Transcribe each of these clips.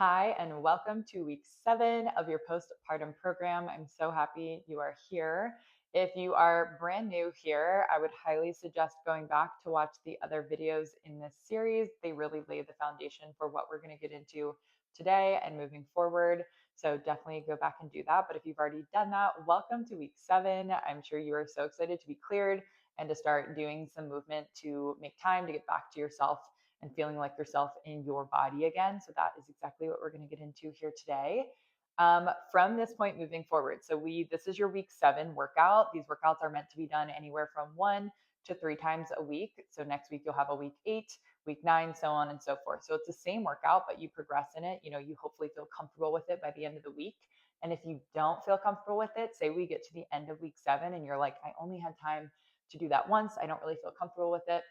Hi, and welcome to week 7 of your postpartum program. I'm so happy you are here. If you are brand new here, I would highly suggest going back to watch the other videos in this series. They really lay the foundation for what we're going to get into today and moving forward. So definitely go back and do that. But if you've already done that, welcome to week 7. I'm sure you are so excited to be cleared and to start doing some movement to make time to get back to yourself and feeling like yourself in your body again. So that is exactly what we're going to get into here today. From this point moving forward, this is your week 7 workout. These workouts are meant to be done anywhere from 1 to 3 times a week. So next week you'll have a week 8, week 9, so on and so forth. So it's the same workout, but you progress in it. You hopefully feel comfortable with it by the end of the week. And if you don't feel comfortable with it, say we get to the end of week 7 and you're like, I only had time to do that once, I don't really feel comfortable with it,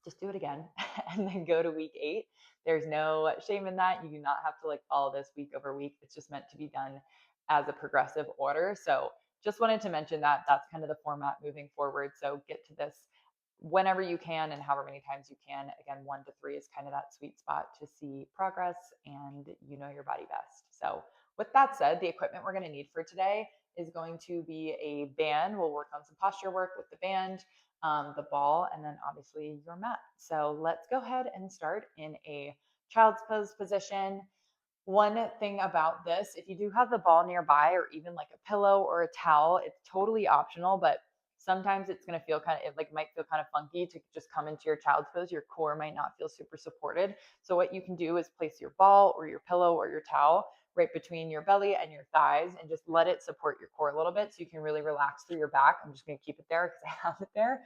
just do it again and then go to week 8. There's no shame in that. You do not have to follow this week over week. It's just meant to be done as a progressive order. So just wanted to mention that that's kind of the format moving forward. So get to this whenever you can and however many times you can. Again, 1 to 3 is kind of that sweet spot to see progress and you know your body best. So with that said, the equipment we're going to need for today is going to be a band. We'll work on some posture work with the band, the ball, and then obviously your mat. So let's go ahead and start in a child's pose position. One thing about this, if you do have the ball nearby or even like a pillow or a towel, it's totally optional, but sometimes it's going to feel it might feel kind of funky to just come into your child's pose. Your core might not feel super supported. So what you can do is place your ball or your pillow or your towel right between your belly and your thighs and just let it support your core a little bit so you can really relax through your back. I'm just going to keep it there because I have it there.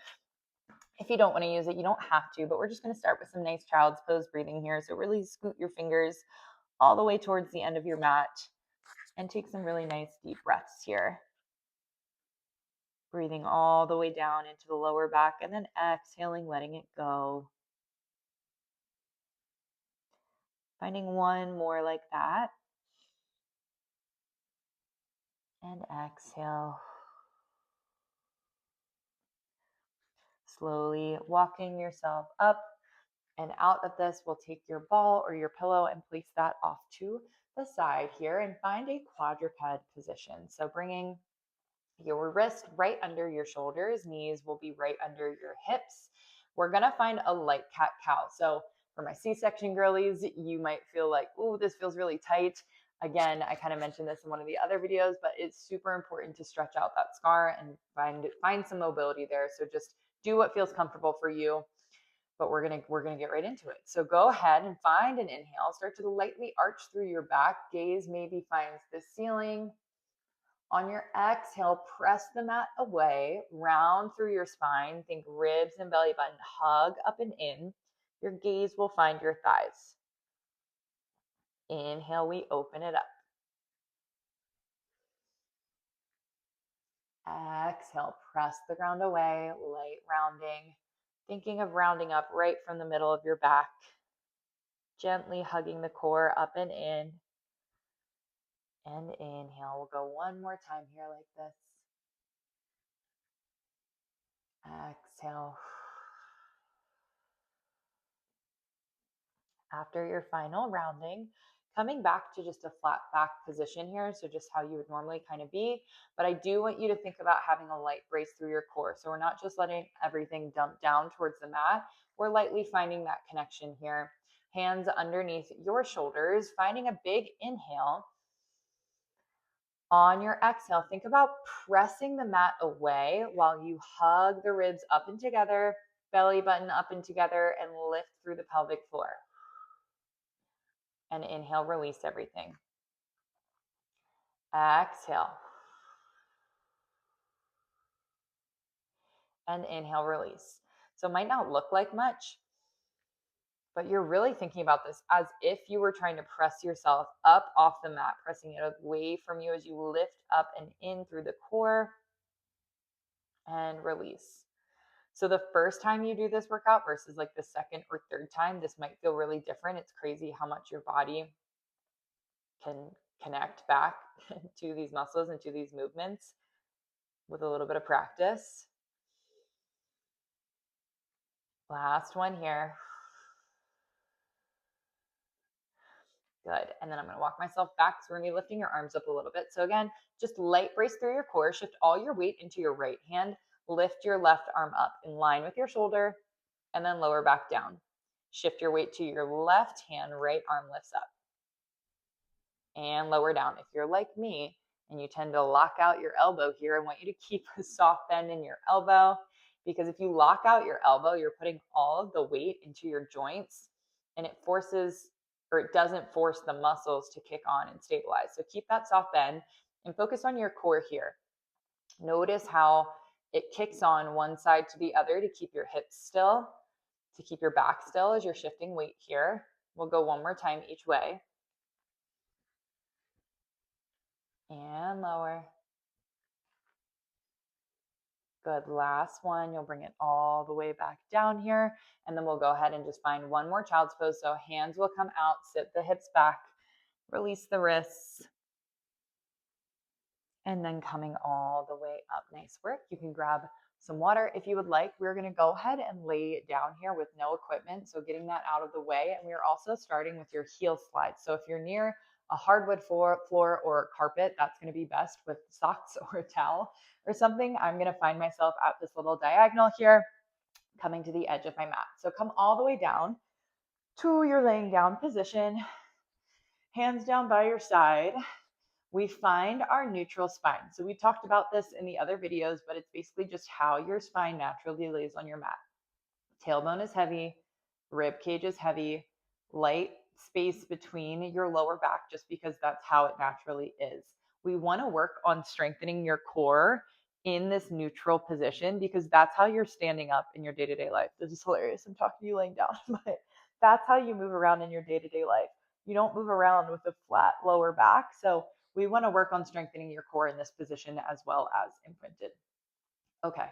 If you don't want to use it, you don't have to, but we're just going to start with some nice child's pose breathing here. So really scoot your fingers all the way towards the end of your mat and take some really nice deep breaths here. Breathing all the way down into the lower back and then exhaling, letting it go. Finding one more like that. And exhale. Slowly walking yourself up and out of this. We'll take your ball or your pillow and place that off to the side here and find a quadruped position. So bringing your wrist right under your shoulders, knees will be right under your hips. We're gonna find a light cat-cow. So for my C-section girlies, you might feel like, oh, this feels really tight. Again, I kind of mentioned this in one of the other videos, but it's super important to stretch out that scar and find some mobility there. So just do what feels comfortable for you. But we're gonna get right into it. So go ahead and find an inhale. Start to lightly arch through your back. Gaze maybe finds the ceiling. On your exhale, press the mat away, round through your spine. Think ribs and belly button hug up and in. Your gaze will find your thighs. Inhale, we open it up. Exhale, press the ground away, light rounding. Thinking of rounding up right from the middle of your back. Gently hugging the core up and in. And inhale. We'll go one more time here like this. Exhale. After your final rounding, coming back to just a flat back position here. So just how you would normally kind of be. But I do want you to think about having a light brace through your core. So we're not just letting everything dump down towards the mat. We're lightly finding that connection here. Hands underneath your shoulders, finding a big inhale. On your exhale, think about pressing the mat away while you hug the ribs up and together, belly button up and together, and lift through the pelvic floor. And inhale, release everything. Exhale. And inhale, release. So it might not look like much, but you're really thinking about this as if you were trying to press yourself up off the mat, pressing it away from you as you lift up and in through the core and release. So the first time you do this workout versus like the second or third time, this might feel really different. It's crazy how much your body can connect back to these muscles and to these movements with a little bit of practice. Last one here. Good. And then I'm going to walk myself back. So we're going to be lifting your arms up a little bit. So again, just light brace through your core. Shift all your weight into your right hand. Lift your left arm up in line with your shoulder and then lower back down. Shift your weight to your left hand, right arm lifts up and lower down. If you're like me and you tend to lock out your elbow here, I want you to keep a soft bend in your elbow, because if you lock out your elbow, you're putting all of the weight into your joints and it forces, or it doesn't force the muscles to kick on and stabilize. So keep that soft bend and focus on your core here. Notice how it kicks on one side to the other to keep your hips still, to keep your back still as you're shifting weight here. We'll go one more time each way. And lower. Good. Last one. You'll bring it all the way back down here. And then we'll go ahead and just find one more child's pose. So hands will come out, sit the hips back, release the wrists. And then coming all the way up. Nice work. You can grab some water if you would like. We're going to go ahead and lay down here with no equipment. So getting that out of the way. And we're also starting with your heel slide. So if you're near a hardwood floor or carpet, that's going to be best with socks or a towel or something. I'm going to find myself at this little diagonal here, coming to the edge of my mat. So come all the way down to your laying down position, hands down by your side. We find our neutral spine. So we talked about this in the other videos, but it's basically just how your spine naturally lays on your mat. Tailbone is heavy, rib cage is heavy, light space between your lower back, just because that's how it naturally is. We want to work on strengthening your core in this neutral position, because that's how you're standing up in your day-to-day life. This is hilarious. I'm talking to you laying down, but that's how you move around in your day-to-day life. You don't move around with a flat lower back. So we want to work on strengthening your core in this position as well as imprinted. Okay,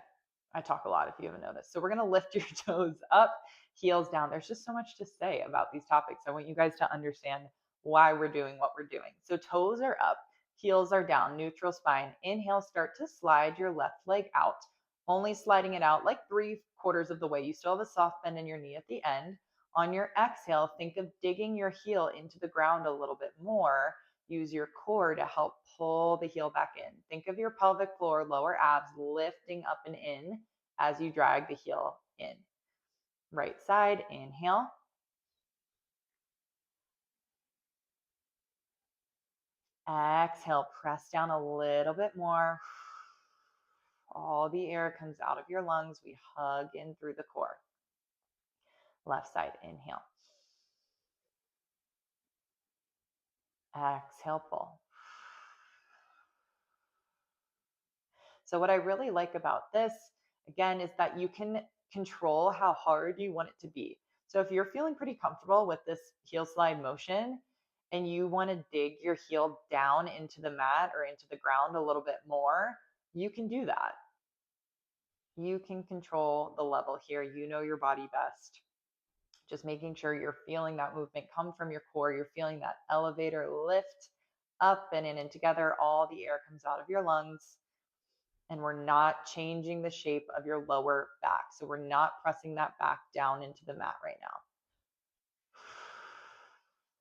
I talk a lot if you haven't noticed. So we're going to lift your toes up, heels down. There's just so much to say about these topics. I want you guys to understand why we're doing what we're doing. So toes are up, heels are down, neutral spine. Inhale, start to slide your left leg out, only sliding it out like 3/4 of the way. You still have a soft bend in your knee at the end. On your exhale, think of digging your heel into the ground a little bit more. Use your core to help pull the heel back in. Think of your pelvic floor, lower abs lifting up and in as you drag the heel in. Right side, inhale. Exhale, press down a little bit more. All the air comes out of your lungs. We hug in through the core. Left side, inhale. Exhale, pull. So what I really like about this, again, is that you can control how hard you want it to be. So if you're feeling pretty comfortable with this heel slide motion and you want to dig your heel down into the mat or into the ground a little bit more, you can do that. You can control the level here. You know your body best. Just making sure you're feeling that movement come from your core. You're feeling that elevator lift up and in and together. All the air comes out of your lungs. And we're not changing the shape of your lower back. So we're not pressing that back down into the mat right now.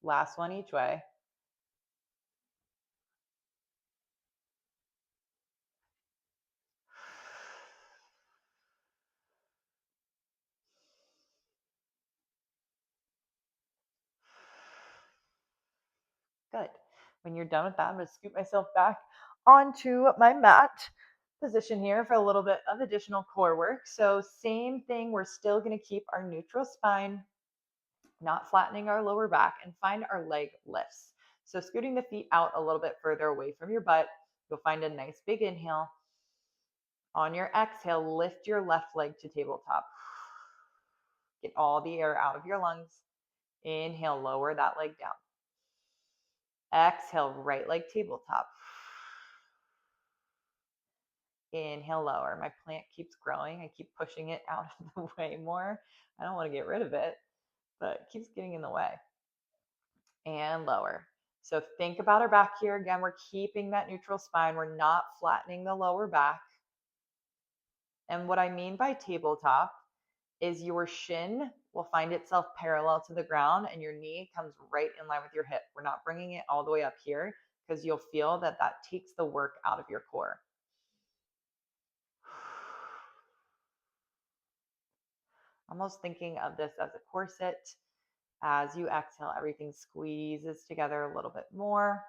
Last one each way. Good. When you're done with that, I'm going to scoop myself back onto my mat position here for a little bit of additional core work. So same thing, we're still going to keep our neutral spine, not flattening our lower back, and find our leg lifts. So scooting the feet out a little bit further away from your butt, you'll find a nice big inhale. On your exhale, lift your left leg to tabletop. Get all the air out of your lungs. Inhale, lower that leg down. Exhale, right leg tabletop. Inhale, lower. My plant keeps growing. I keep pushing it out of the way more. I don't want to get rid of it, but it keeps getting in the way. And lower. So think about our back here. Again, we're keeping that neutral spine. We're not flattening the lower back. And what I mean by tabletop is your shin will find itself parallel to the ground and your knee comes right in line with your hip. We're not bringing it all the way up here because you'll feel that that takes the work out of your core. Almost thinking of this as a corset. As you exhale, everything squeezes together a little bit more.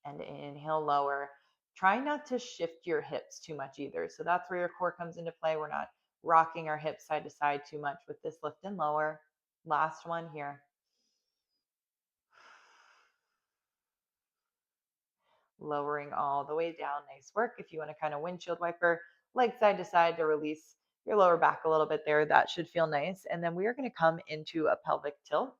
And inhale, lower. Try not to shift your hips too much either. So that's where your core comes into play. We're not rocking our hips side to side too much with this lift and lower. Last one here. Lowering all the way down. Nice work. If you want to kind of windshield wiper, leg side to side to release your lower back a little bit there, that should feel nice. And then we are going to come into a pelvic tilt.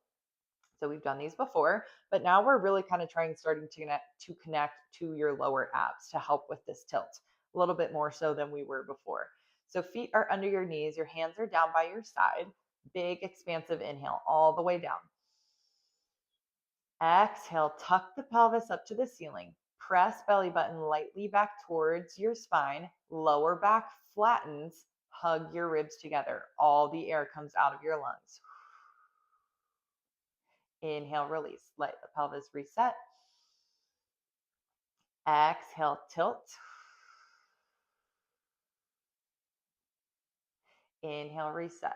So we've done these before, but now we're really kind of starting to connect to your lower abs to help with this tilt a little bit more so than we were before. So feet are under your knees, your hands are down by your side. Big expansive inhale all the way down. Exhale, tuck the pelvis up to the ceiling. Press belly button lightly back towards your spine. Lower back flattens. Hug your ribs together. All the air comes out of your lungs. Inhale, release. Let the pelvis reset. Exhale, tilt. Inhale, reset.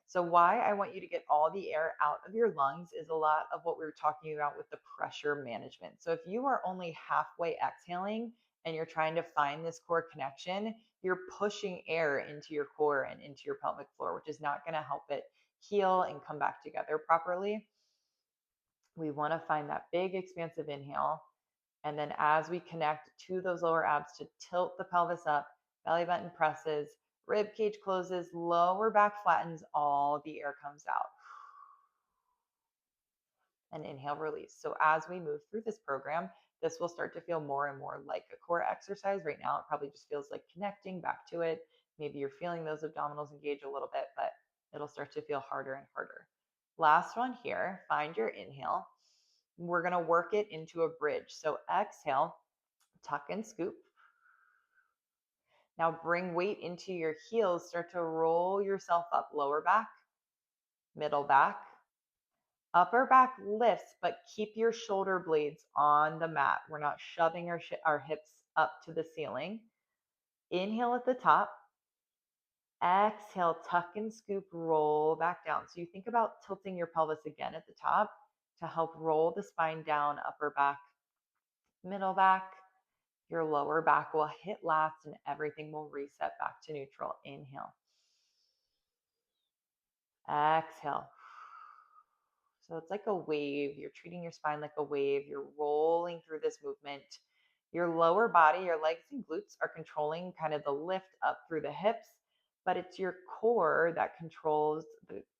So why I want you to get all the air out of your lungs is a lot of what we were talking about with the pressure management. So if you are only halfway exhaling and you're trying to find this core connection, you're pushing air into your core and into your pelvic floor, which is not going to help it heal and come back together properly. We want to find that big expansive inhale. And then as we connect to those lower abs to tilt the pelvis up, belly button presses, rib cage closes, lower back flattens, all the air comes out. And inhale, release. So as we move through this program, this will start to feel more and more like a core exercise. Right now, it probably just feels like connecting back to it. Maybe you're feeling those abdominals engage a little bit, but it'll start to feel harder and harder. Last one here, find your inhale. We're going to work it into a bridge. So exhale, tuck and scoop. Now bring weight into your heels. Start to roll yourself up. Lower back, middle back, upper back lifts, but keep your shoulder blades on the mat. We're not shoving our hips up to the ceiling. Inhale at the top. Exhale, tuck and scoop, roll back down. So you think about tilting your pelvis again at the top to help roll the spine down, upper back, middle back. Your lower back will hit last and everything will reset back to neutral. Inhale. Exhale. So it's like a wave. You're treating your spine like a wave. You're rolling through this movement. Your lower body, your legs and glutes are controlling kind of the lift up through the hips, but it's your core that controls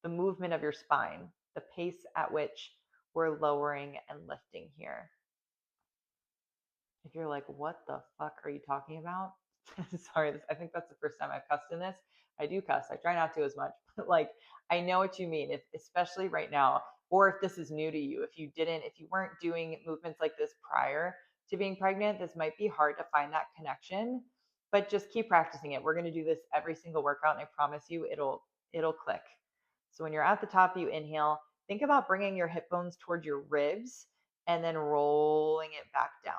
the movement of your spine, the pace at which we're lowering and lifting here. If you're like, what the fuck are you talking about? Sorry, I think that's the first time I've cussed in this. I do cuss. I try not to as much, but like, I know what you mean, if, especially right now, or if this is new to you, if you weren't doing movements like this prior to being pregnant, this might be hard to find that connection, but just keep practicing it. We're going to do this every single workout, and I promise you it'll click. So when you're at the top, you inhale, think about bringing your hip bones towards your ribs and then rolling it back down.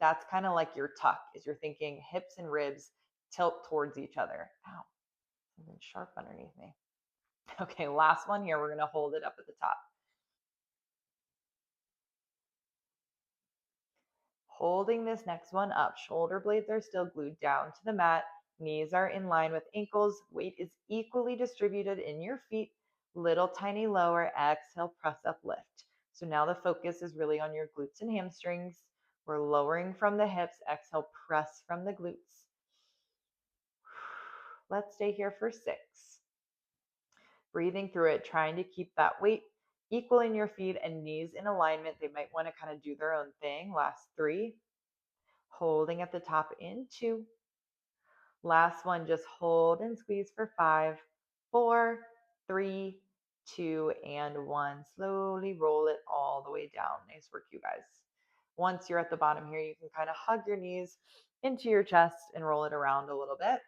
That's kind of like your tuck, is you're thinking hips and ribs tilt towards each other. Ow, something sharp underneath me. Okay, last one here. We're going to hold it up at the top. Holding this next one up. Shoulder blades are still glued down to the mat. Knees are in line with ankles. Weight is equally distributed in your feet. Little tiny lower. Exhale, press up, lift. So now the focus is really on your glutes and hamstrings. We're lowering from the hips. Exhale, press from the glutes. Let's stay here for 6. Breathing through it, trying to keep that weight equal in your feet and knees in alignment. They might want to kind of do their own thing. Last 3. Holding at the top in 2. Last one, just hold and squeeze for 5, 4, 3, 2, and 1. Slowly roll it all the way down. Nice work, you guys. Once you're at the bottom here, you can kind of hug your knees into your chest and roll it around a little bit.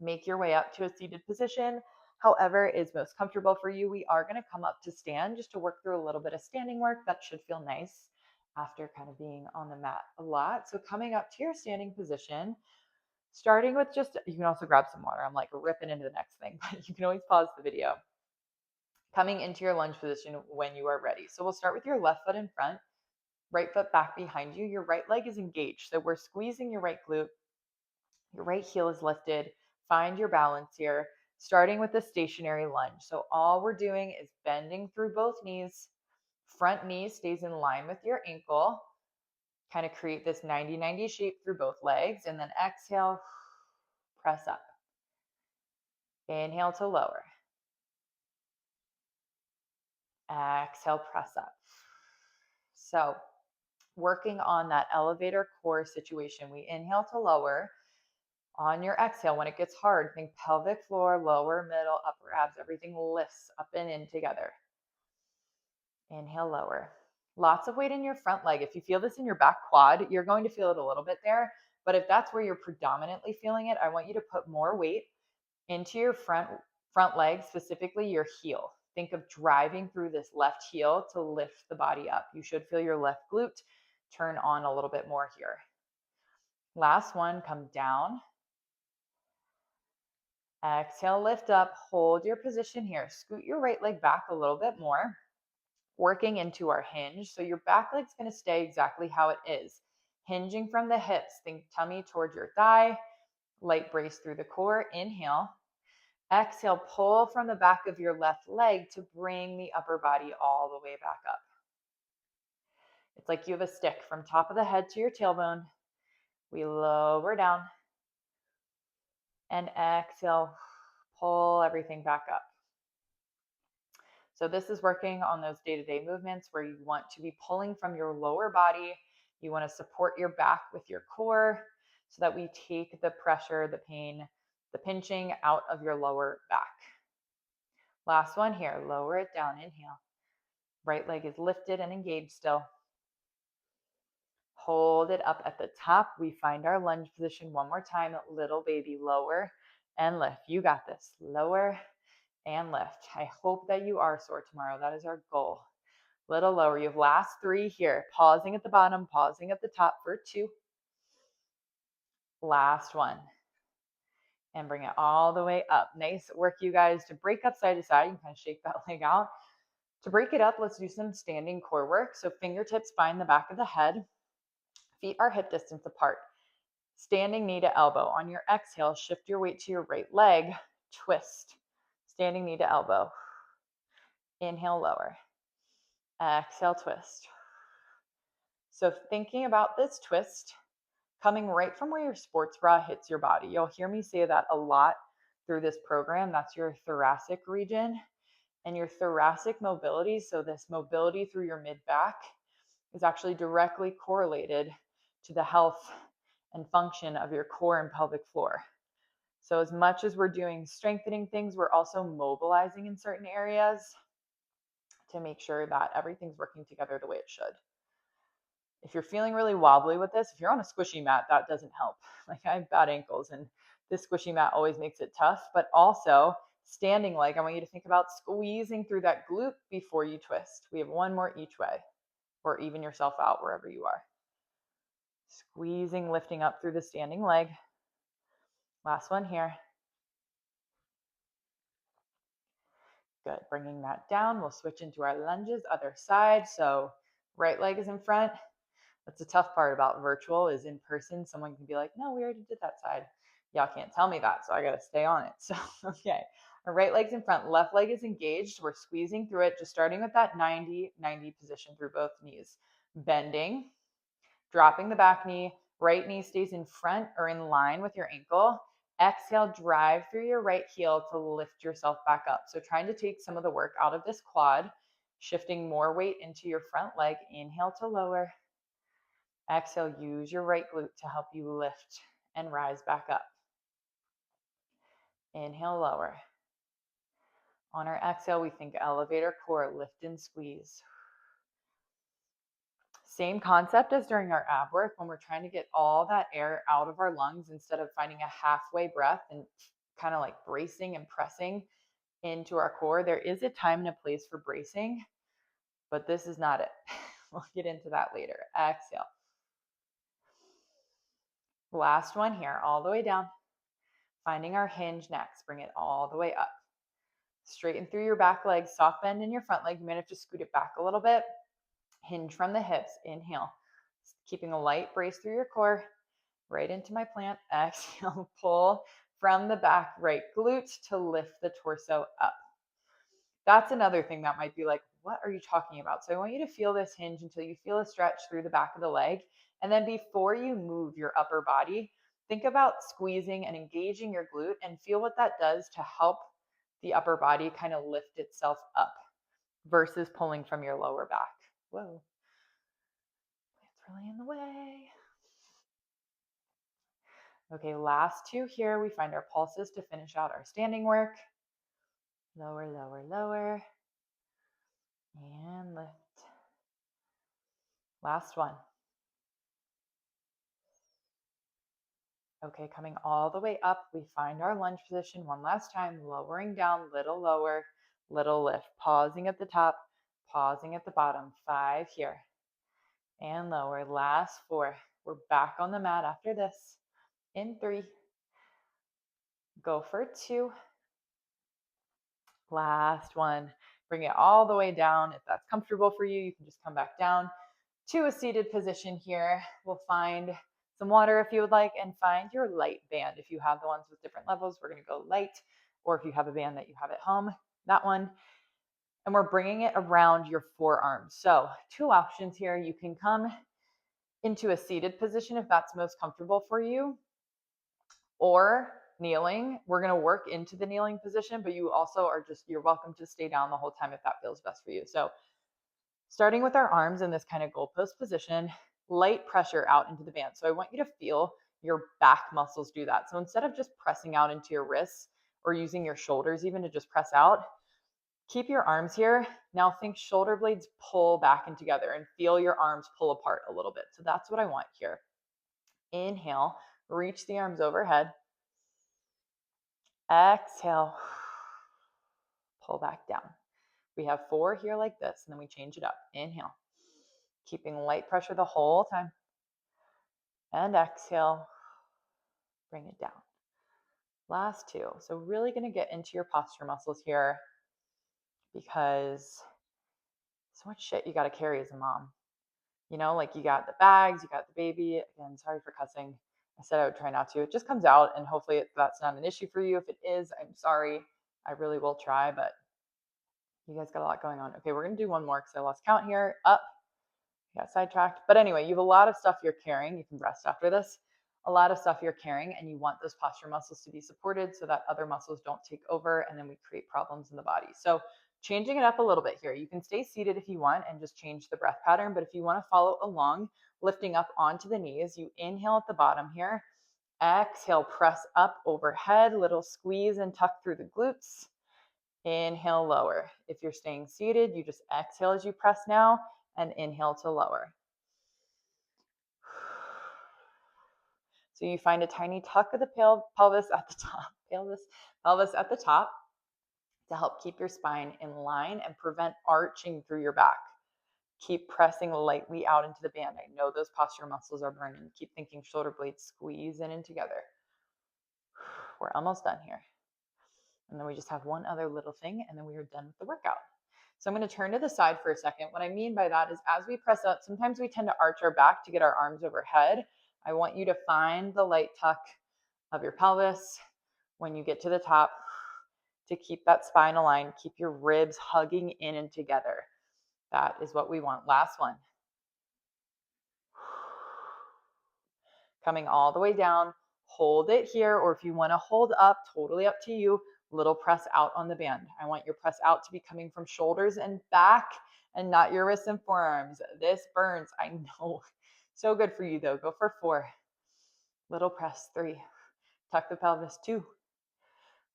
Make your way up to a seated position. however is most comfortable for you. We are going to come up to stand just to work through a little bit of standing work. That should feel nice after kind of being on the mat a lot. So coming up to your standing position, starting with just, you can also grab some water. I'm like ripping into the next thing, but you can always pause the video. Coming into your lunge position when you are ready. So we'll start with your left foot in front, right foot back behind you. Your right leg is engaged. So we're squeezing your right glute. Your right heel is lifted. Find your balance here, starting with the stationary lunge. So all we're doing is bending through both knees. Front knee stays in line with your ankle. Kind of create this 90-90 shape through both legs. And then exhale, press up. Inhale to lower. Exhale, press up. So working on that elevator core situation, we inhale to lower. On your exhale, when it gets hard, think pelvic floor, lower, middle, upper abs, everything lifts up and in together. Inhale, lower. Lots of weight in your front leg. If you feel this in your back quad, you're going to feel it a little bit there. But if that's where you're predominantly feeling it, I want you to put more weight into your front leg, specifically your heel. Think of driving through this left heel to lift the body up. You should feel your left glute turn on a little bit more here. Last one, come down. Exhale, lift up, hold your position here. Scoot your right leg back a little bit more, working into our hinge. So your back leg's going to stay exactly how it is. Hinging from the hips, think tummy towards your thigh, light brace through the core. Inhale. Exhale, pull from the back of your left leg to bring the upper body all the way back up. It's like you have a stick from top of the head to your tailbone. We lower down and exhale, pull everything back up. So this is working on those day-to-day movements where you want to be pulling from your lower body. You want to support your back with your core so that we take the pressure, the pain, the pinching out of your lower back. Last one here, lower it down, inhale. Right leg is lifted and engaged still. Hold it up at the top. We find our lunge position one more time. Little baby, lower and lift. You got this. Lower and lift. I hope that you are sore tomorrow. That is our goal. Little lower. You have last 3 here. Pausing at the bottom, pausing at the top for 2. Last one. And bring it all the way up. Nice work, you guys, to break up side to side. You can kind of shake that leg out. To break it up, let's do some standing core work. So fingertips find the back of the head. Feet are hip distance apart. Standing knee to elbow. On your exhale, shift your weight to your right leg. Twist. Standing knee to elbow. Inhale, lower. Exhale, twist. So thinking about this twist, coming right from where your sports bra hits your body. You'll hear me say that a lot through this program. That's your thoracic region and your thoracic mobility. So this mobility through your mid-back is actually directly correlated to the health and function of your core and pelvic floor. So as much as we're doing strengthening things, we're also mobilizing in certain areas to make sure that everything's working together the way it should. If you're feeling really wobbly with this, if you're on a squishy mat, that doesn't help. Like I have bad ankles and this squishy mat always makes it tough, but also standing leg, I want you to think about squeezing through that glute before you twist. We have one more each way, or even yourself out wherever you are. Squeezing, lifting up through the standing leg. Last one here. Good, bringing that down. We'll switch into our lunges, other side. So right leg is in front. That's the tough part about virtual is in person. Someone can be like, no, we already did that side. Y'all can't tell me that, so I got to stay on it. So, okay. Our right leg's in front, left leg is engaged. We're squeezing through it, just starting with that 90-90 position through both knees. Bending, dropping the back knee, right knee stays in front or in line with your ankle. Exhale, drive through your right heel to lift yourself back up. So trying to take some of the work out of this quad, shifting more weight into your front leg. Inhale to lower. Exhale, use your right glute to help you lift and rise back up. Inhale, lower. On our exhale, we think elevator core, lift and squeeze. Same concept as during our ab work when we're trying to get all that air out of our lungs instead of finding a halfway breath and kind of like bracing and pressing. into our core. There is a time and a place for bracing, but this is not it. We'll get into that later. Exhale. Last one here, all the way down. Finding our hinge next. Bring it all the way up. Straighten through your back leg, soft bend in your front leg. You might have to scoot it back a little bit. Hinge from the hips. Inhale. Keeping a light brace through your core. Right into my plant. Exhale. Pull from the back right glute to lift the torso up. That's another thing that might be like, what are you talking about? So I want you to feel this hinge until you feel a stretch through the back of the leg. And then before you move your upper body, think about squeezing and engaging your glute and feel what that does to help the upper body kind of lift itself up versus pulling from your lower back. Whoa, it's really in the way. Okay, last two here. We find our pulses to finish out our standing work. Lower, lower, lower. And lift. Last one. Okay, coming all the way up, we find our lunge position one last time, lowering down, little lower, little lift, pausing at the top, pausing at the bottom. 5 here. And lower. Last 4. We're back on the mat after this. In 3. Go for 2. Last 1. Bring it all the way down. If that's comfortable for you, you can just come back down to a seated position here. We'll find some water if you would like, and find your light band. If you have the ones with different levels, we're going to go light, or if you have a band that you have at home, that one. And we're bringing it around your forearms. So 2 options here. You can come into a seated position if that's most comfortable for you, or kneeling. We're going to work into the kneeling position, but you also are you're welcome to stay down the whole time if that feels best for you. So starting with our arms in this kind of goalpost position, light pressure out into the band. So I want you to feel your back muscles do that. So instead of just pressing out into your wrists or using your shoulders even to just press out, keep your arms here. Now think shoulder blades pull back and together, and feel your arms pull apart a little bit. So that's what I want here. Inhale, reach the arms overhead. Exhale, pull back down. We have 4 here like this, and then we change it up. Inhale, keeping light pressure the whole time. And exhale, bring it down. Last 2. So really going to get into your posture muscles here, because so much shit you got to carry as a mom. You know, like you got the bags, you got the baby. Again, sorry for cussing. I said I would try not to. It just comes out, and hopefully that's not an issue for you. If it is, I'm sorry. I really will try, but you guys got a lot going on. Okay, we're going to do one more because I lost count here. Up. Got sidetracked. But anyway, you have a lot of stuff you're carrying. You can rest after this. A lot of stuff you're carrying, and you want those posture muscles to be supported so that other muscles don't take over, and then we create problems in the body. So changing it up a little bit here. You can stay seated if you want and just change the breath pattern. But if you want to follow along, lifting up onto the knees, you inhale at the bottom here. Exhale, press up overhead, little squeeze and tuck through the glutes. Inhale, lower. If you're staying seated, you just exhale as you press now and inhale to lower. So you find a tiny tuck of the pelvis at the top, pelvis at the top, to help keep your spine in line and prevent arching through your back. Keep pressing lightly out into the band. I know those posture muscles are burning. Keep thinking shoulder blades squeeze in and together. We're almost done here. And then we just have one other little thing, and then we are done with the workout. So I'm going to turn to the side for a second. What I mean by that is, as we press up, sometimes we tend to arch our back to get our arms overhead. I want you to find the light tuck of your pelvis when you get to the top to keep that spine aligned. Keep your ribs hugging in and together. That is what we want. Last one. Coming all the way down. Hold it here, or if you want to hold up, totally up to you. Little press out on the band. I want your press out to be coming from shoulders and back, and not your wrists and forearms. This burns, I know. So good for you though. Go for 4. Little press. 3. Tuck the pelvis. 2.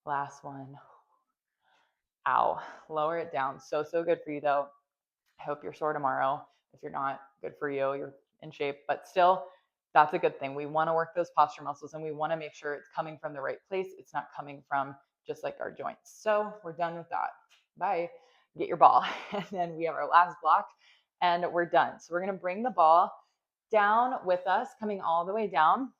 Last one. Ow. Lower it down. So good for you though. I hope you're sore tomorrow. If you're not, good for you. You're in shape, but still, that's a good thing. We want to work those posture muscles, and we want to make sure it's coming from the right place. It's not coming from just like our joints. So we're done with that. Bye. Get your ball. And then we have our last block and we're done. So we're going to bring the ball down with us, coming all the way down.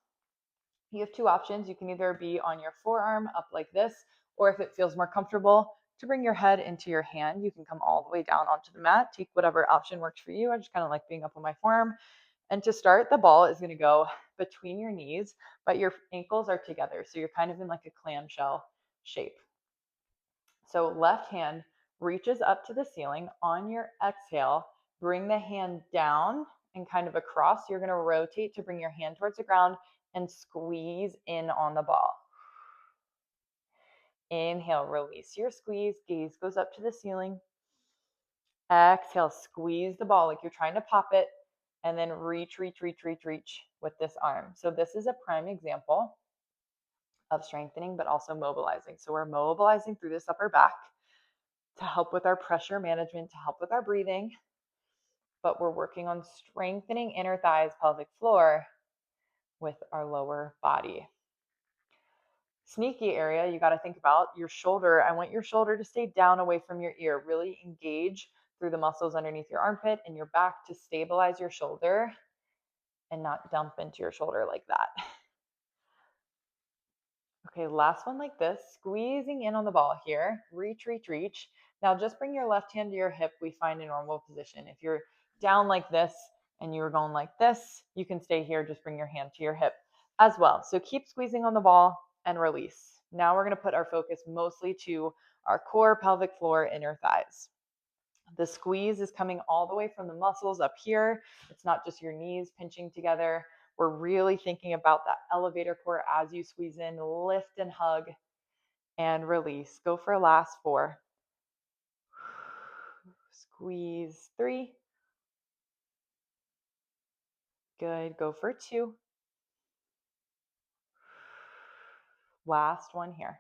You have two options. You can either be on your forearm up like this, or if it feels more comfortable to bring your head into your hand, you can come all the way down onto the mat. Take whatever option works for you. I just kind of like being up on my forearm. And to start, the ball is going to go between your knees, but your ankles are together. So you're kind of in like a clamshell shape. So left hand reaches up to the ceiling. On your exhale, bring the hand down and kind of across. You're going to rotate to bring your hand towards the ground and squeeze in on the ball. Inhale, release your squeeze. Gaze goes up to the ceiling. Exhale, squeeze the ball like you're trying to pop it, and then reach with this arm. So this is a prime example of strengthening, but also mobilizing. So we're mobilizing through this upper back to help with our pressure management, to help with our breathing, but we're working on strengthening inner thighs, pelvic floor with our lower body. Sneaky area you got to think about your shoulder. I want your shoulder to stay down away from your ear. Really engage through the muscles underneath your armpit and your back to stabilize your shoulder and not dump into your shoulder like that. Okay, last one like this, squeezing in on the ball here. Reach. Now just bring your left hand to your hip. We find a normal position. If you're down like this and you were going like this, you can stay here. Just bring your hand to your hip as well. So keep squeezing on the ball and release. Now we're going to put our focus mostly to our core, pelvic floor, inner thighs. The squeeze is coming all the way from the muscles up here. It's not just your knees pinching together. We're really thinking about that elevator core as you squeeze in, lift and hug and release. Go for last 4. Squeeze 3. Good. Go for 2. Last one here.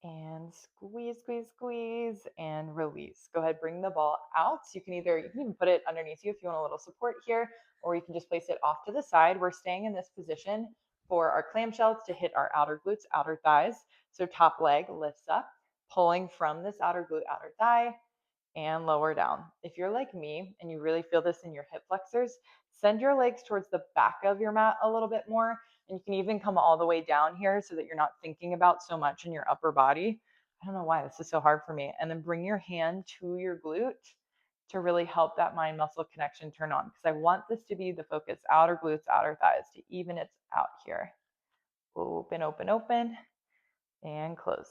And squeeze, and release. Go ahead, bring the ball out. You can even put it underneath you if you want a little support here, or you can just place it off to the side. We're staying in this position for our clamshells to hit our outer glutes, outer thighs. So top leg lifts up, pulling from this outer glute, outer thigh, and lower down. If you're like me and you really feel this in your hip flexors, send your legs towards the back of your mat a little bit more. And you can even come all the way down here so that you're not thinking about so much in your upper body. I don't know why this is so hard for me. And then bring your hand to your glute to really help that mind muscle connection turn on. Because I want this to be the focus, outer glutes, outer thighs, to even it out here. Open, and close.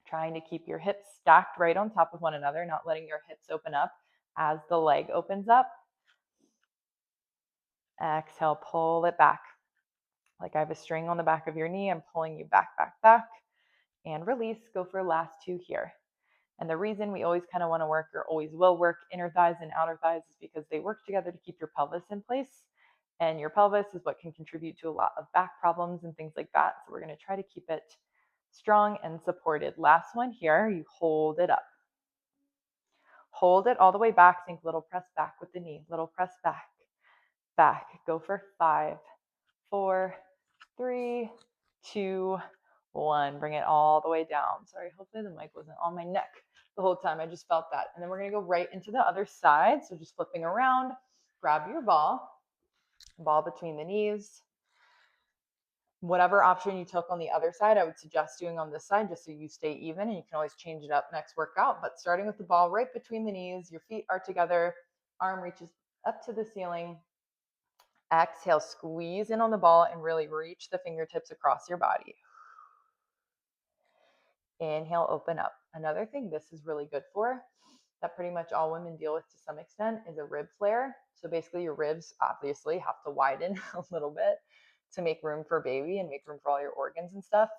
Trying to keep your hips stacked right on top of one another, not letting your hips open up as the leg opens up. Exhale, pull it back. Like I have a string on the back of your knee, I'm pulling you back, and release. Go for last 2 here. And the reason we always kind of want to work, or always will work, inner thighs and outer thighs is because they work together to keep your pelvis in place. And your pelvis is what can contribute to a lot of back problems and things like that. So we're going to try to keep it strong and supported. Last one here, you hold it up. Hold it all the way back. Think little press back with the knee, little press back. Go for 5, 4, 3, 2, 1. Bring it all the way down. Sorry, hopefully the mic wasn't on my neck the whole time. I just felt that. And then we're going to go right into the other side. So just flipping around, grab your ball between the knees. Whatever option you took on the other side, I would suggest doing on this side just so you stay even, and you can always change it up next workout. But starting with the ball right between the knees, your feet are together, arm reaches up to the ceiling. Exhale, squeeze in on the ball and really reach the fingertips across your body. Inhale, open up. Another thing this is really good for, that pretty much all women deal with to some extent, is a rib flare. So basically your ribs obviously have to widen a little bit to make room for baby and make room for all your organs and stuff.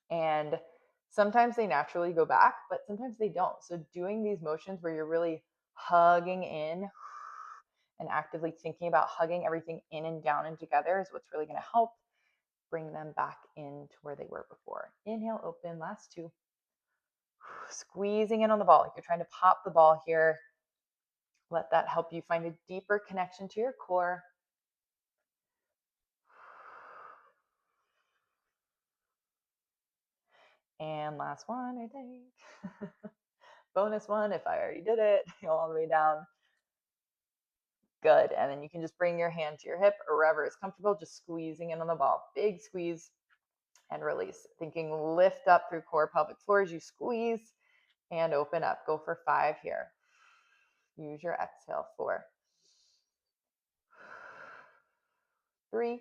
And sometimes they naturally go back, but sometimes they don't. So doing these motions where you're really hugging in and actively thinking about hugging everything in and down and together is what's really going to help bring them back into where they were before. Inhale, open, last 2. Squeezing in on the ball like you're trying to pop the ball here. Let that help you find a deeper connection to your core. And last one, I think. Bonus one, if I already did it, go all the way down. Good. And then you can just bring your hand to your hip or wherever is comfortable, just squeezing in on the ball. Big squeeze and release. Thinking lift up through core pelvic floor as you squeeze and open up. Go for 5 here. Use your exhale. 4, 3,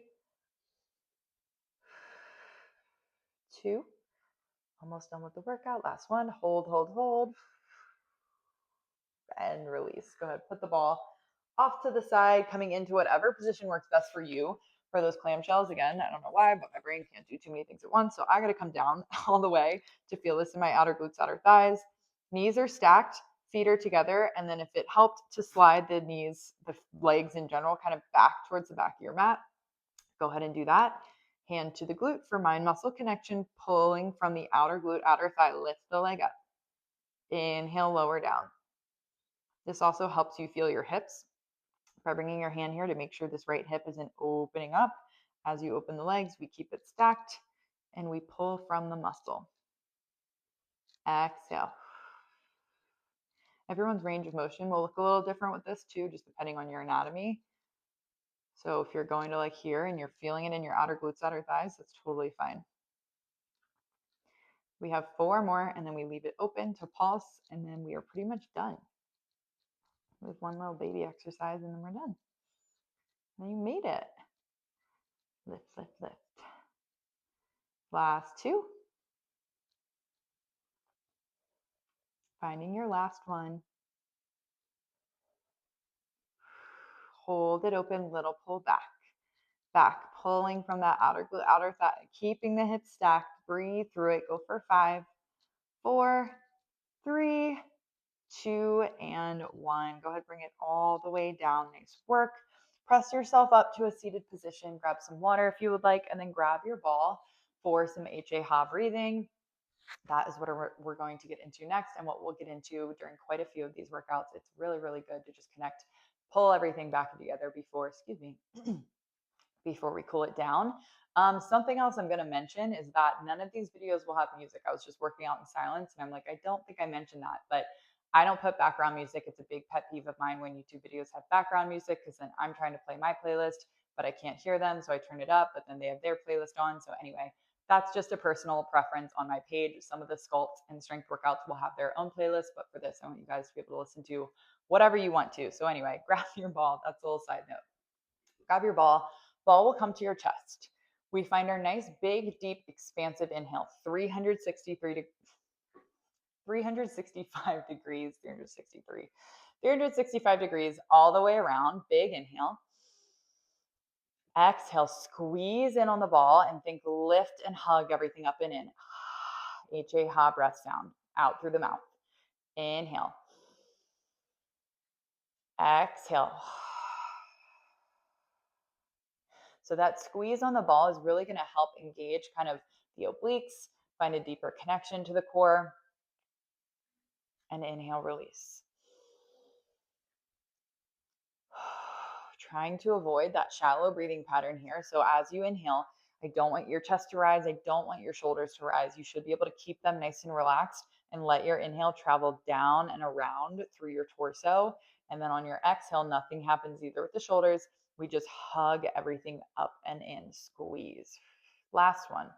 2. Almost done with the workout. Last one. Hold, hold, hold. And release. Go ahead. Put the ball off to the side, coming into whatever position works best for you. For those clamshells, again, I don't know why, but my brain can't do too many things at once. So I got to come down all the way to feel this in my outer glutes, outer thighs. Knees are stacked, feet are together. And then if it helped to slide the knees, the legs in general, kind of back towards the back of your mat, go ahead and do that. Hand to the glute for mind muscle connection, pulling from the outer glute, outer thigh. Lift the leg up. Inhale, lower down. This also helps you feel your hips by bringing your hand here to make sure this right hip isn't opening up. As you open the legs, we keep it stacked and we pull from the muscle. Exhale. Everyone's range of motion will look a little different with this too, just depending on your anatomy. So if you're going to like here and you're feeling it in your outer glutes, outer thighs, that's totally fine. We have 4 more and then we leave it open to pulse and then we are pretty much done. We have one little baby exercise and then we're done. And you made it. Lift, lift, lift. Last 2. Finding your last one. Hold it open, little pull back. Back, pulling from that outer glute, outer thigh, keeping the hips stacked. Breathe through it. Go for 5, 4, 3, 2, and 1. Go ahead, bring it all the way down. Nice work. Press yourself up to a seated position. Grab some water if you would like, and then grab your ball for some HA-ha breathing. That is what we're going to get into next and what we'll get into during quite a few of these workouts. It's really, really good to just connect, pull everything back together before, before we cool it down. Something else I'm going to mention is that none of these videos will have music. I was just working out in silence and I'm like, I don't think I mentioned that, but I don't put background music. It's a big pet peeve of mine when YouTube videos have background music because then I'm trying to play my playlist, but I can't hear them. So I turn it up, but then they have their playlist on. So anyway, that's just a personal preference on my page. Some of the sculpt and strength workouts will have their own playlist, but for this, I want you guys to be able to listen to whatever you want to. So anyway, grab your ball. That's a little side note. Grab your ball. Ball will come to your chest. We find our nice, big, deep, expansive inhale, 365 degrees, 365 degrees all the way around. Big inhale. Exhale, squeeze in on the ball and think lift and hug everything up and in. HA-ha breath sound out through the mouth. Inhale. Exhale. So that squeeze on the ball is really going to help engage kind of the obliques, find a deeper connection to the core, and inhale, release. Trying to avoid that shallow breathing pattern here. So as you inhale, I don't want your chest to rise. I don't want your shoulders to rise. You should be able to keep them nice and relaxed and let your inhale travel down and around through your torso. And then on your exhale, nothing happens either with the shoulders. We just hug everything up and in, squeeze. Last one.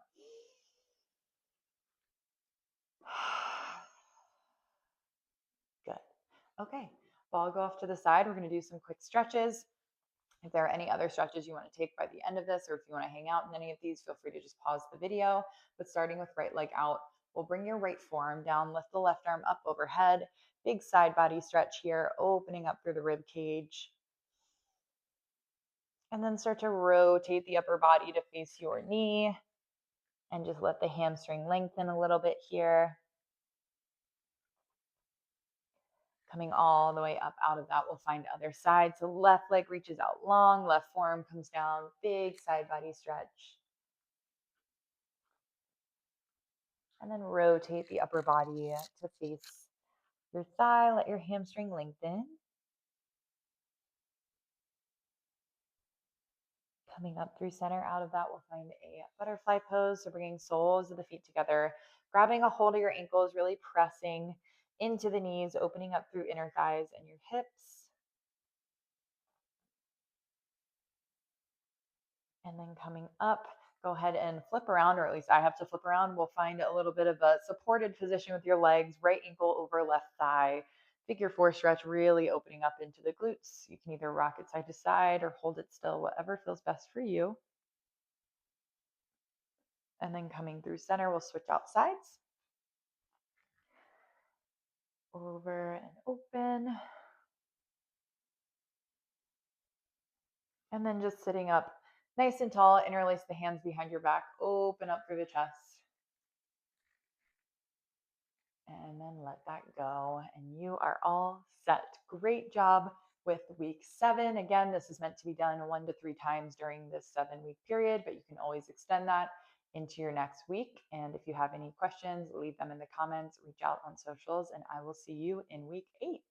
Good. Okay, ball go off to the side. We're going to do some quick stretches. If there are any other stretches you want to take by the end of this, or if you want to hang out in any of these, feel free to just pause the video. But starting with right leg out, we'll bring your right forearm down, lift the left arm up overhead. Big side body stretch here, opening up through the rib cage. And then start to rotate the upper body to face your knee. And just let the hamstring lengthen a little bit here. Coming all the way up out of that, we'll find other side. So left leg reaches out long, left forearm comes down, big side body stretch. And then rotate the upper body to face your thigh. Let your hamstring lengthen. Coming up through center, out of that, we'll find a butterfly pose. So bringing soles of the feet together. grabbing a hold of your ankles, really pressing into the knees, opening up through inner thighs and your hips. And then coming up, go ahead and flip around, or at least I have to flip around. We'll find a little bit of a supported position with your legs, right ankle over left thigh. Figure four stretch, really opening up into the glutes. You can either rock it side to side or hold it still, whatever feels best for you. And then coming through center, we'll switch out sides. Over and open. And then just sitting up nice and tall, interlace the hands behind your back, open up through the chest. And then let that go. And you are all set. Great job with week 7. Again, this is meant to be done 1 to 3 times during this 7-week period, but you can always extend that into your next week. And if you have any questions, leave them in the comments, reach out on socials, and I will see you in week 8.